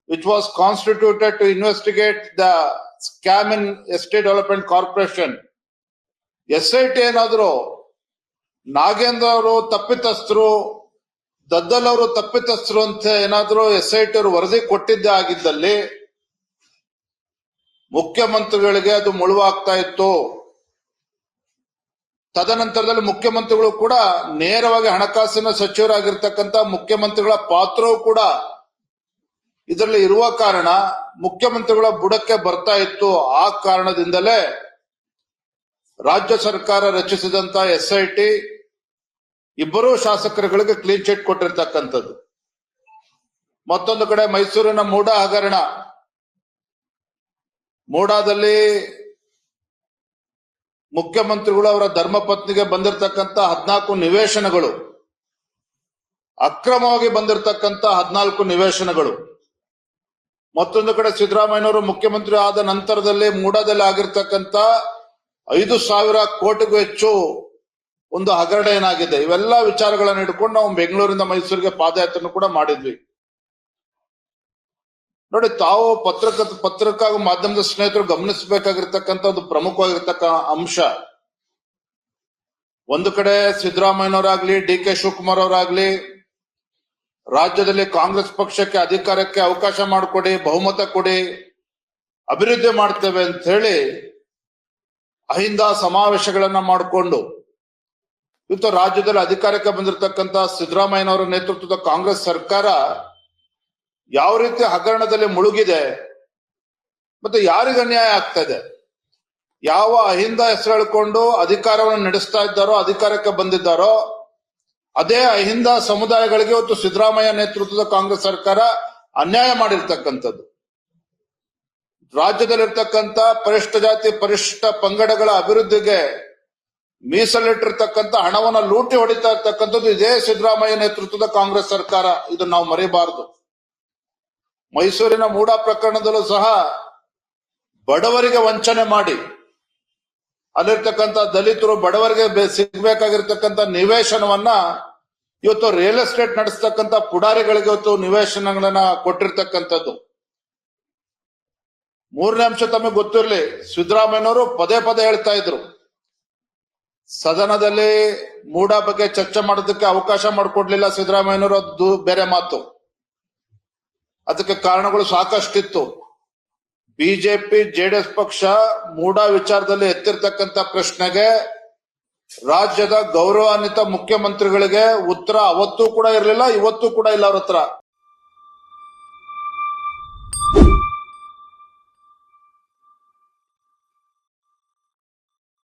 which was constituted to investigate the scam in Estate Development Corporation. SIT ಏನಾದ್ರು ನಾಗೇಂದ್ರ ಅವರು ತಪ್ಪಿತಸ್ಥರು, ದದ್ದಲ್ ಅವರು ತಪ್ಪಿತಸ್ಥರು ಅಂತ ಏನಾದ್ರು SIT ಅವರು ವರದಿ ಕೊಟ್ಟಿದ್ದೇ ಆಗಿದ್ದಲ್ಲಿ ಮುಖ್ಯಮಂತ್ರಿಗಳಿಗೆ ಅದು ಮುಳುವಾಗ್ತಾ ಇತ್ತು. ತದನಂತರದಲ್ಲಿ ಮುಖ್ಯಮಂತ್ರಿಗಳು ಕೂಡ ನೇರವಾಗಿ ಹಣಕಾಸಿನ ಸಚಿವರಾಗಿರ್ತಕ್ಕಂಥ ಮುಖ್ಯಮಂತ್ರಿಗಳ ಪಾತ್ರವೂ ಕೂಡ ಇದರಲ್ಲಿ ಇರುವ ಕಾರಣ ಮುಖ್ಯಮಂತ್ರಿಗಳ ಬುಡಕ್ಕೆ ಬರ್ತಾ ಇತ್ತು. ಆ ಕಾರಣದಿಂದಲೇ ರಾಜ್ಯ ಸರ್ಕಾರ ರಚಿಸಿದಂತ SIT ಇಬ್ಬರೂ ಶಾಸಕರುಗಳಿಗೆ ಕ್ಲೀನ್ ಚಿಟ್ ಕೊಟ್ಟಿರ್ತಕ್ಕಂಥದ್ದು. ಮತ್ತೊಂದು ಕಡೆ ಮೈಸೂರಿನ ಮೂಡಾ ಹಗರಣ, ಮೂಡಾದಲ್ಲಿ ಮುಖ್ಯಮಂತ್ರಿಗಳು ಅವರ ಧರ್ಮಪತ್ನಿಗೆ ಬಂದಿರತಕ್ಕಂತ 14 ನಿವೇಶನಗಳು, ಅಕ್ರಮವಾಗಿ ಬಂದಿರತಕ್ಕಂತ 14 ನಿವೇಶನಗಳು. ಮತ್ತೊಂದು ಕಡೆ ಸಿದ್ದರಾಮಯ್ಯನವರು ಮುಖ್ಯಮಂತ್ರಿ ಆದ ನಂತರದಲ್ಲಿ ಮೂಡಾದಲ್ಲಿ ಆಗಿರ್ತಕ್ಕಂತ 5,000 ಕೋಟಿಗೂ ಹೆಚ್ಚು ಒಂದು ಹಗರಣ ಏನಾಗಿದೆ. ಇವೆಲ್ಲ ವಿಚಾರಗಳನ್ನು ಇಟ್ಕೊಂಡು ನಾವು ಬೆಂಗಳೂರಿಂದ ಮೈಸೂರಿಗೆ ಪಾದಯಾತ್ರೆ ಕೂಡ ಮಾಡಿದ್ವಿ. ನೋಡಿ, ತಾವು ಪತ್ರಿಕಾ ಮಾಧ್ಯಮದ ಸ್ನೇಹಿತರು ಗಮನಿಸಬೇಕಾಗಿರ್ತಕ್ಕಂಥ ಒಂದು ಪ್ರಮುಖವಾಗಿರ್ತಕ್ಕ ಅಂಶ, ಒಂದು ಕಡೆ ಸಿದ್ದರಾಮಯ್ಯನವರಾಗ್ಲಿ DK ಶಿವಕುಮಾರ್ ಅವರಾಗ್ಲಿ ರಾಜ್ಯದಲ್ಲಿ ಕಾಂಗ್ರೆಸ್ ಪಕ್ಷಕ್ಕೆ ಅಧಿಕಾರಕ್ಕೆ ಅವಕಾಶ ಮಾಡಿಕೊಡಿ, ಬಹುಮತ ಕೊಡಿ, ಅಭಿವೃದ್ಧಿ ಮಾಡ್ತೇವೆ ಅಂತ ಹೇಳಿ ಅಹಿಂದ ಸಮಾವೇಶಗಳನ್ನ ಮಾಡಿಕೊಂಡು ಇವತ್ತು ರಾಜ್ಯದಲ್ಲಿ ಅಧಿಕಾರಕ್ಕೆ ಬಂದಿರತಕ್ಕಂತ ಸಿದ್ದರಾಮಯ್ಯನವರ ನೇತೃತ್ವದ ಕಾಂಗ್ರೆಸ್ ಸರ್ಕಾರ ಯಾವ ರೀತಿ ಹಗರಣದಲ್ಲಿ ಮುಳುಗಿದೆ ಮತ್ತೆ ಯಾರಿಗೆ ಅನ್ಯಾಯ ಆಗ್ತಾ ಇದೆ, ಯಾವ ಅಹಿಂದ ಹೆಸರು ಹೇಳ್ಕೊಂಡು ಅಧಿಕಾರವನ್ನು ನಡೆಸ್ತಾ ಇದ್ದಾರೋ, ಅಧಿಕಾರಕ್ಕೆ ಬಂದಿದ್ದಾರೋ ಅದೇ ಅಹಿಂದ ಸಮುದಾಯಗಳಿಗೆ ಇವತ್ತು ಸಿದ್ದರಾಮಯ್ಯ ನೇತೃತ್ವದ ಕಾಂಗ್ರೆಸ್ ಸರ್ಕಾರ ಅನ್ಯಾಯ ಮಾಡಿರ್ತಕ್ಕಂಥದ್ದು. ರಾಜ್ಯದಲ್ಲಿರ್ತಕ್ಕಂಥ ಪರಿಶಿಷ್ಟ ಜಾತಿ ಪರಿಶಿಷ್ಟ ಪಂಗಡಗಳ ಅಭಿವೃದ್ಧಿಗೆ ಮೀಸಲಿಟ್ಟಿರ್ತಕ್ಕಂಥ ಹಣವನ್ನ ಲೂಟಿ ಹೊಡಿತಾ ಇರ್ತಕ್ಕಂಥದ್ದು ಇದೇ ಸಿದ್ದರಾಮಯ್ಯ ನೇತೃತ್ವದ ಕಾಂಗ್ರೆಸ್ ಸರ್ಕಾರ. ಇದನ್ನ ನಾವು ಮರೆಯಬಾರದು. ಮೈಸೂರಿನ ಮೂಡಾ ಪ್ರಕರಣದಲ್ಲೂ ಸಹ ಬಡವರಿಗೆ ವಂಚನೆ ಮಾಡಿ ಅಲ್ಲಿರ್ತಕ್ಕಂಥ ದಲಿತರು ಬಡವರಿಗೆ ಸಿಗ್ಬೇಕಾಗಿರ್ತಕ್ಕಂಥ ನಿವೇಶನವನ್ನ ಇವತ್ತು ರಿಯಲ್ ಎಸ್ಟೇಟ್ ನಡೆಸ್ತಕ್ಕಂಥ ಪುಡಾರಿಗಳಿಗೆ ಇವತ್ತು ನಿವೇಶನಗಳನ್ನ ಕೊಟ್ಟಿರ್ತಕ್ಕಂಥದ್ದು. ಮೂರನೇ ಅಂಶ ತಮಗೆ ಗೊತ್ತಿರಲಿ, ಸಿದ್ದರಾಮಯ್ಯನವರು ಪದೇ ಪದೇ ಹೇಳ್ತಾ ಇದ್ರು, ಸದನದಲ್ಲಿ ಮೂಡಾ ಬಗ್ಗೆ ಚರ್ಚೆ ಮಾಡೋದಕ್ಕೆ ಅವಕಾಶ ಮಾಡಿಕೊಡ್ಲಿಲ್ಲ ಸಿದ್ದರಾಮಯ್ಯನವರು, ಅದು ಬೇರೆ ಮಾತು. ಅದಕ್ಕೆ ಕಾರಣಗಳು ಸಾಕಷ್ಟಿತ್ತು. ಬಿಜೆಪಿ JDS ಪಕ್ಷ ಮೂಡಾ ವಿಚಾರದಲ್ಲಿ ಎತ್ತಿರ್ತಕ್ಕಂಥ ಪ್ರಶ್ನೆಗೆ ರಾಜ್ಯದ ಗೌರವಾನ್ವಿತ ಮುಖ್ಯಮಂತ್ರಿಗಳಿಗೆ ಉತ್ತರ ಅವತ್ತೂ ಕೂಡ ಇರಲಿಲ್ಲ, ಇವತ್ತೂ ಕೂಡ ಇಲ್ಲ ಅವ್ರ ಹತ್ರ.